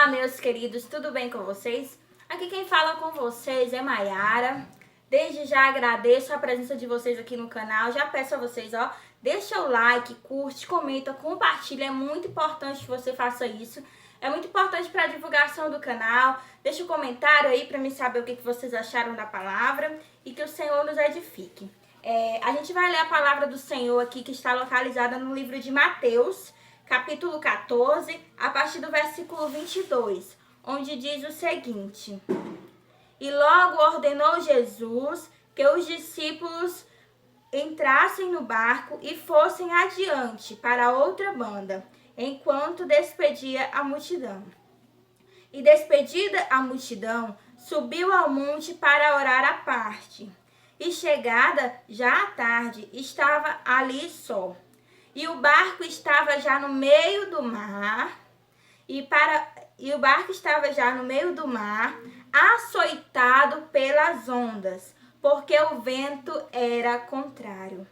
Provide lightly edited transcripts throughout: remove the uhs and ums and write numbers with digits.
Olá, meus queridos, tudo bem com vocês? Aqui quem fala com vocês é Maiara. Desde já agradeço a presença de vocês aqui no canal. Já peço a vocês, deixa o like, curte, comenta, compartilha. É muito importante que você faça isso. É muito importante para a divulgação do canal. Deixa um comentário aí para me saber o que vocês acharam da palavra e que o Senhor nos edifique. A gente vai ler a palavra do Senhor aqui, que está localizada no livro de Mateus, capítulo 14, a partir do versículo 22, onde diz o seguinte: E logo ordenou Jesus que os discípulos entrassem no barco e fossem adiante para outra banda, enquanto despedia a multidão. E despedida a multidão, subiu ao monte para orar à parte. E chegada já à tarde, estava ali só. E o barco estava já no meio do mar, o barco estava já no meio do mar, açoitado pelas ondas, porque o vento era contrário.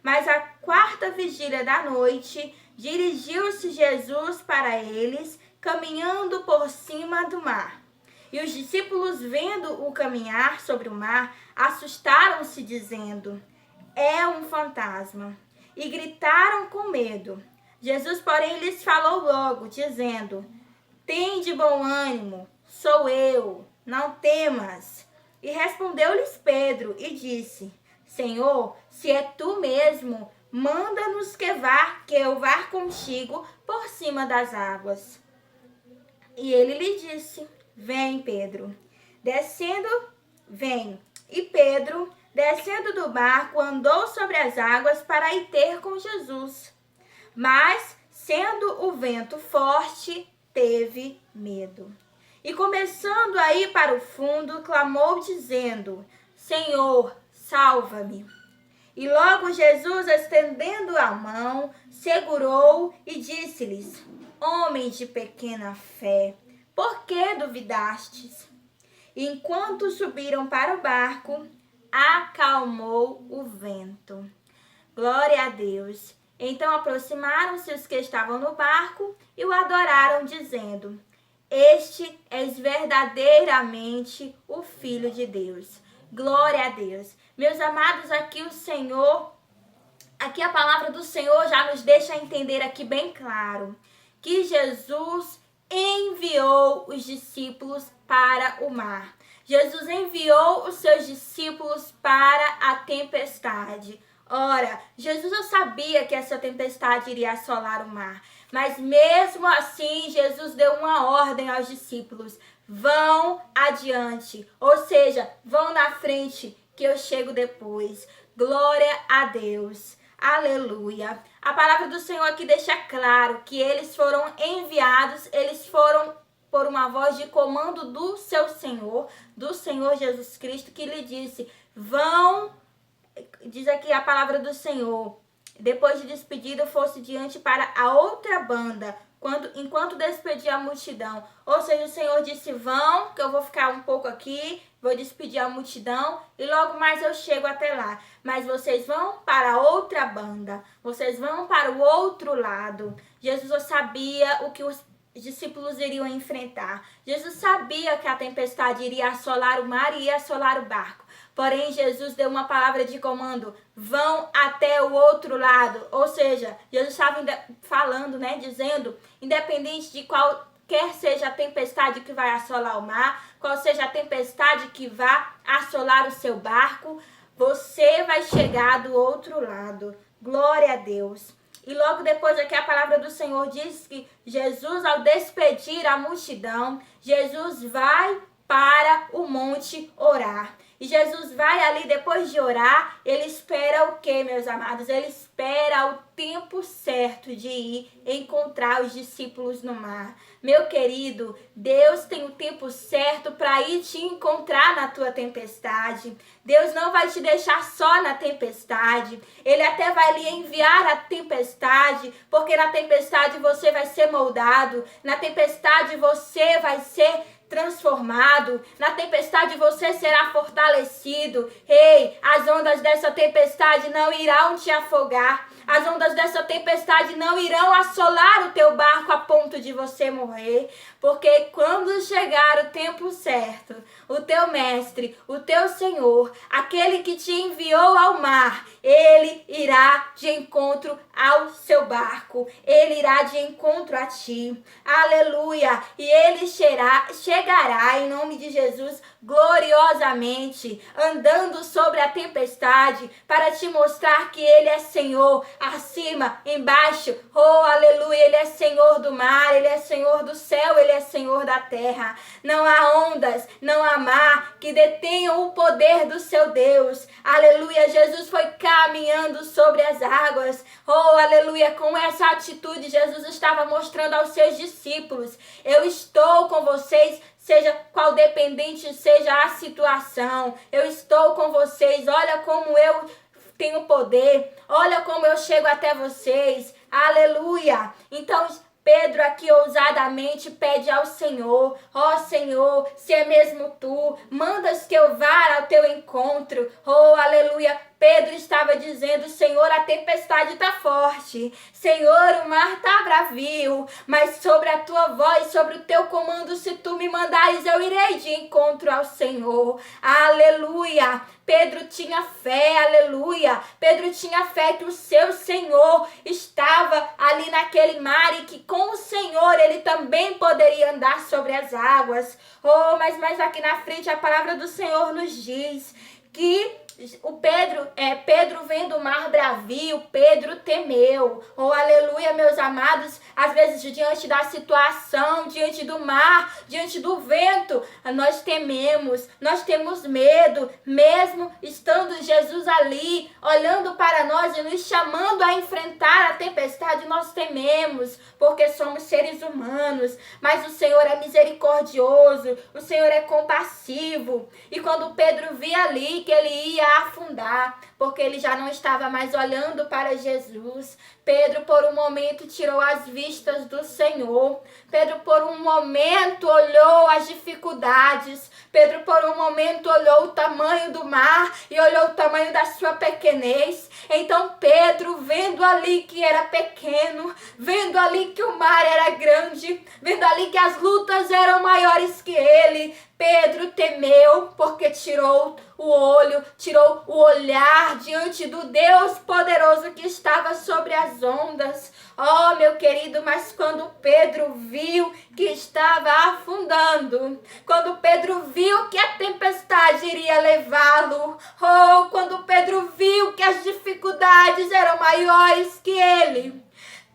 Mas à quarta vigília da noite, dirigiu-se Jesus para eles, caminhando por cima do mar. E os discípulos, vendo-o caminhar sobre o mar, assustaram-se, dizendo: É um fantasma. E gritaram com medo. Jesus, porém, lhes falou logo, dizendo: Tende bom ânimo, sou eu, não temas. E respondeu-lhes Pedro e disse: Senhor, se é tu mesmo, manda-nos que eu vá contigo por cima das águas. E ele lhe disse: Vem, Pedro. Vem. E Pedro, descendo do barco, andou sobre as águas para ir ter com Jesus. Mas, sendo o vento forte, teve medo. E começando a ir para o fundo, clamou dizendo: Senhor, salva-me. E logo Jesus, estendendo a mão, segurou e disse-lhes: Homens de pequena fé, por que duvidastes? E enquanto subiram para o barco, acalmou o vento. Glória a Deus. Então aproximaram-se os que estavam no barco e o adoraram, dizendo: Este és verdadeiramente o Filho de Deus. Glória a Deus. Meus amados, aqui a palavra do Senhor já nos deixa entender aqui bem claro que Jesus enviou os discípulos para o mar. Jesus enviou os seus discípulos para a tempestade. Ora, Jesus já sabia que essa tempestade iria assolar o mar, mas mesmo assim Jesus deu uma ordem aos discípulos: vão adiante, ou seja, vão na frente que eu chego depois. Glória a Deus. Aleluia. A palavra do Senhor aqui deixa claro que eles foram enviados, eles foram por uma voz de comando do seu Senhor, do Senhor Jesus Cristo, que lhe disse: vão, diz aqui a palavra do Senhor, depois de despedido, fosse diante para a outra banda, enquanto despedia a multidão. Ou seja, o Senhor disse: vão, que eu vou ficar um pouco aqui, vou despedir a multidão e logo mais eu chego até lá. Mas vocês vão para outra banda, vocês vão para o outro lado. Jesus sabia o que os discípulos iriam enfrentar. Jesus sabia que a tempestade iria assolar o mar e ia assolar o barco. Porém, Jesus deu uma palavra de comando: vão até o outro lado. Ou seja, Jesus estava falando, dizendo, independente de qualquer seja a tempestade que vai assolar o mar, qual seja a tempestade que vai assolar o seu barco, você vai chegar do outro lado. Glória a Deus. E logo depois aqui a palavra do Senhor diz que Jesus, ao despedir a multidão, Jesus vai para o monte orar. E Jesus vai ali, depois de orar, ele espera o quê, meus amados? Ele espera o tempo certo de ir encontrar os discípulos no mar. Meu querido, Deus tem o tempo certo para ir te encontrar na tua tempestade. Deus não vai te deixar só na tempestade. Ele até vai lhe enviar a tempestade, porque na tempestade você vai ser moldado. Na tempestade você vai ser transformado, na tempestade você será fortalecido. Ei, as ondas dessa tempestade não irão te afogar. As ondas dessa tempestade não irão assolar o teu barco a ponto de você morrer. Porque quando chegar o tempo certo, o teu mestre, o teu Senhor, aquele que te enviou ao mar, ele irá de encontro ao seu barco. Ele irá de encontro a ti. Aleluia! E ele chegará em nome de Jesus gloriosamente, andando sobre a tempestade, para te mostrar que ele é Senhor, acima, embaixo. Oh, aleluia! Ele é Senhor do mar, ele é Senhor do céu, ele é Senhor da terra. Não há ondas, não há mar que detenham o poder do seu Deus. Aleluia! Jesus foi caminhando sobre as águas. Oh, aleluia! Com essa atitude, Jesus estava mostrando aos seus discípulos: eu estou com vocês, seja qual dependente seja a situação. Eu estou com vocês. Olha como eu tenho poder. Olha como eu chego até vocês. Aleluia! Então, Pedro aqui ousadamente pede ao Senhor: ó Senhor, se é mesmo tu, mandas que eu vá ao teu encontro. Oh, aleluia! Pedro estava dizendo: Senhor, a tempestade está forte. Senhor, o mar está bravio. Mas sobre a tua voz, sobre o teu comando, se tu me mandares, eu irei de encontro ao Senhor. Aleluia! Pedro tinha fé, aleluia. Pedro tinha fé que o seu Senhor estava ali naquele mar e que com o Senhor ele também poderia andar sobre as águas. Oh, mas aqui na frente a palavra do Senhor nos diz que Pedro vendo o mar bravio, Pedro temeu. Oh, aleluia, meus amados. Às vezes, diante da situação, diante do mar, diante do vento, nós tememos, nós temos medo, mesmo estando Jesus ali, olhando para nós e nos chamando a enfrentar a tempestade, nós tememos, porque somos seres humanos. Mas o Senhor é misericordioso, o Senhor é compassivo. E quando Pedro via ali que ele ia afundar, porque ele já não estava mais olhando para Jesus, Pedro por um momento tirou as vistas do Senhor. Pedro por um momento olhou as dificuldades. Pedro por um momento olhou o tamanho do mar e olhou o tamanho da sua pequenez. Então Pedro, vendo ali que era pequeno, vendo ali que o mar era grande, vendo ali que as lutas eram maiores que ele, Pedro temeu, porque tirou o olho, tirou o olhar diante do Deus poderoso que estava sobre as ondas. Oh, meu querido, mas quando Pedro viu que estava afundando, quando Pedro viu que a tempestade iria levá-lo, oh, quando Pedro viu que as dificuldades eram maiores que ele,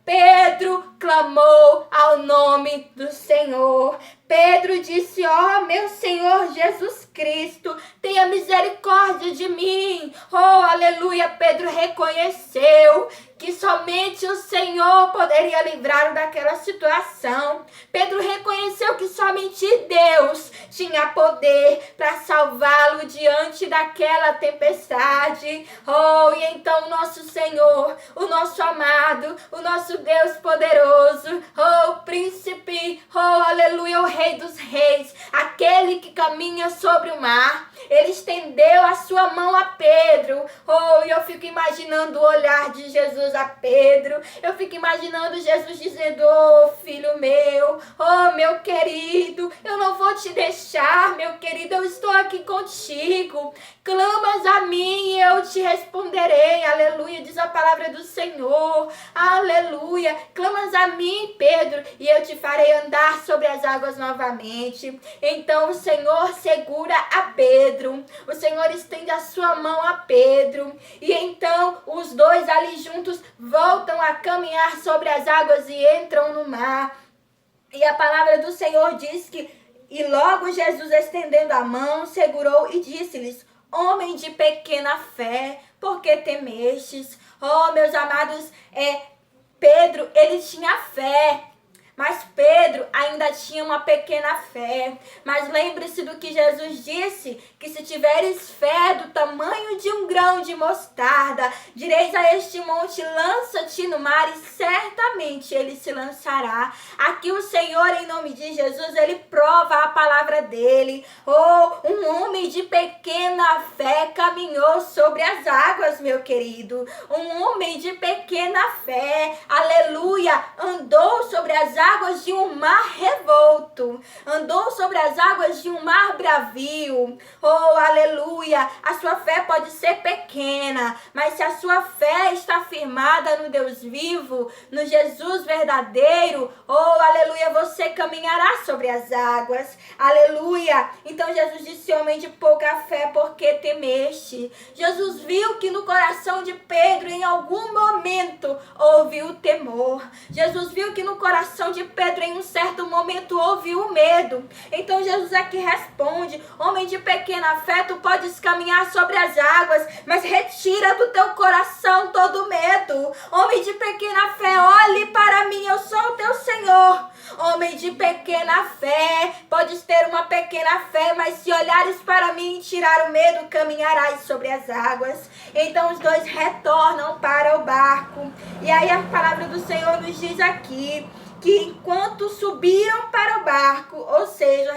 Pedro clamou ao nome do Senhor. Pedro disse: ó, meu Senhor Jesus Cristo, tenha misericórdia de mim. Oh, aleluia. Pedro reconheceu que somente o Senhor poderia livrá-lo daquela situação. Pedro reconheceu que somente Deus tinha poder para salvá-lo diante daquela tempestade. Oh, e então o nosso Senhor, o nosso amado, o nosso Deus poderoso, oh, príncipe, oh, aleluia, o Rei dos Reis, aquele que caminha sobre o mar, ele estendeu a sua mão a Pedro. Oh, e eu fico imaginando o olhar de Jesus a Pedro. Eu fico imaginando Jesus dizendo: oh, filho meu, oh, meu querido, eu não vou te deixar, meu querido, eu estou aqui contigo. Clamas a mim e eu te responderei. Aleluia, diz a palavra do Senhor. Aleluia. Clamas a mim, Pedro, e eu te farei andar sobre as águas novamente. Então o Senhor segura a Pedro. O Senhor estende a sua mão a Pedro. E então os dois ali juntos voltam a caminhar sobre as águas e entram no mar. E a palavra do Senhor diz que: e logo Jesus, estendendo a mão, segurou e disse-lhes: homem de pequena fé, por que temestes? Oh, meus amados, Pedro, ele tinha fé, mas Pedro ainda tinha uma pequena fé. Mas lembre-se do que Jesus disse, que se tiveres fé do tamanho de um grão de mostarda, direis a este monte, lança-te no mar, e certamente ele se lançará. Aqui o Senhor, em nome de Jesus, ele prova a palavra dele. Oh, um homem de pequena fé caminhou sobre as águas, meu querido. Um homem de pequena fé, aleluia, andou sobre as águas de um mar revolto, andou sobre as águas de um mar bravio. Oh, aleluia, a sua fé pode ser pequena, mas se a sua fé está firmada no Deus vivo, no Jesus verdadeiro, oh, aleluia, você caminhará sobre as águas, aleluia. Então Jesus disse, homem de pouca fé, por que temeste? Jesus viu que no coração de Pedro, em algum momento, houve o temor. Jesus viu que no coração de Pedro, em um certo momento, houve o medo. Então Jesus aqui responde, homem de pequena fé, tu podes caminhar sobre as águas, mas retira do teu coração todo medo. Homem de pequena fé, olhe para mim, eu sou o teu Senhor. Homem de pequena fé, podes ter uma pequena fé, mas se olhares para mim e tirar o medo, caminharás sobre as águas. Então os dois retornam para o barco. E aí a palavra do Senhor nos diz aqui, que enquanto subiram para o barco, ou seja,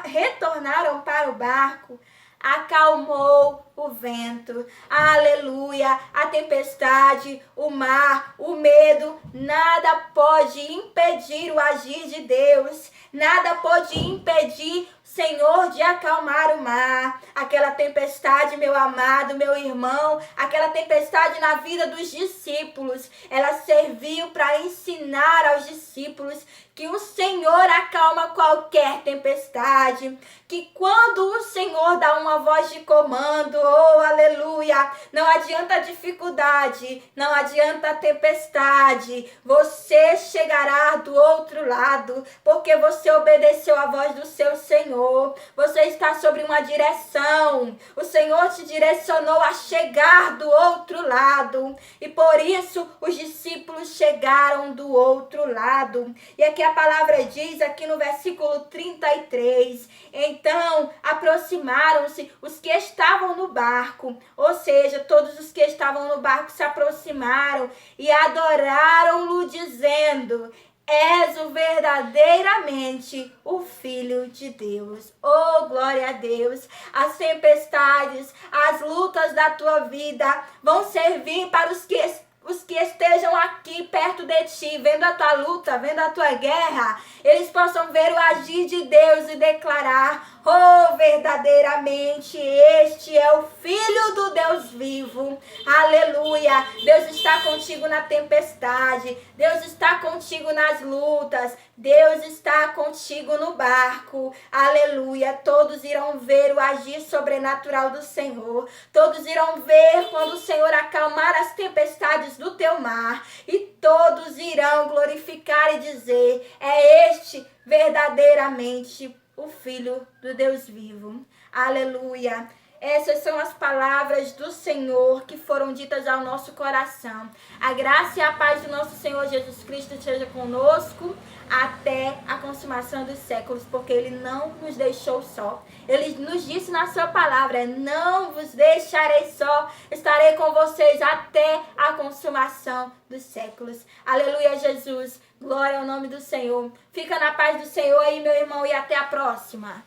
retornaram para o barco, acalmou o vento, aleluia, a tempestade, o mar, o medo, nada pode impedir o agir de Deus, nada pode impedir o Senhor de acalmar o mar. Aquela tempestade, meu amado, meu irmão, aquela tempestade na vida dos discípulos, ela serviu para ensinar aos discípulos que o Senhor acalma qualquer tempestade, que quando o Senhor dá uma voz de comando, oh, aleluia, não adianta dificuldade, não adianta tempestade, você chegará do outro lado, porque você obedeceu a voz do seu Senhor, você está sobre uma direção, o Senhor te direcionou a chegar do outro lado, e por isso os discípulos chegaram do outro lado. E aqui a palavra diz, aqui no versículo 33, então aproximaram-se os que estavam no barco, ou seja, todos os que estavam no barco se aproximaram e adoraram-no, dizendo, és o verdadeiramente o Filho de Deus. Oh, glória a Deus. As tempestades, as lutas da tua vida vão servir para os que estejam aqui perto de ti, vendo a tua luta, vendo a tua guerra, eles possam ver o agir de Deus e declarar, oh, verdadeiramente, este é o Filho do Deus vivo. Aleluia. Deus está contigo na tempestade. Deus está contigo nas lutas. Deus está contigo no barco. Aleluia. Todos irão ver o agir sobrenatural do Senhor. Todos irão ver quando o Senhor acalmar as tempestades do teu mar. E todos irão glorificar e dizer, é este verdadeiramente o Filho do Deus vivo. Aleluia. Essas são as palavras do Senhor que foram ditas ao nosso coração. A graça e a paz do nosso Senhor Jesus Cristo esteja conosco até a consumação dos séculos, porque Ele não nos deixou só. Ele nos disse na sua palavra, não vos deixarei só, estarei com vocês até a consumação dos séculos. Aleluia, Jesus. Glória ao nome do Senhor. Fica na paz do Senhor aí, meu irmão, e até a próxima.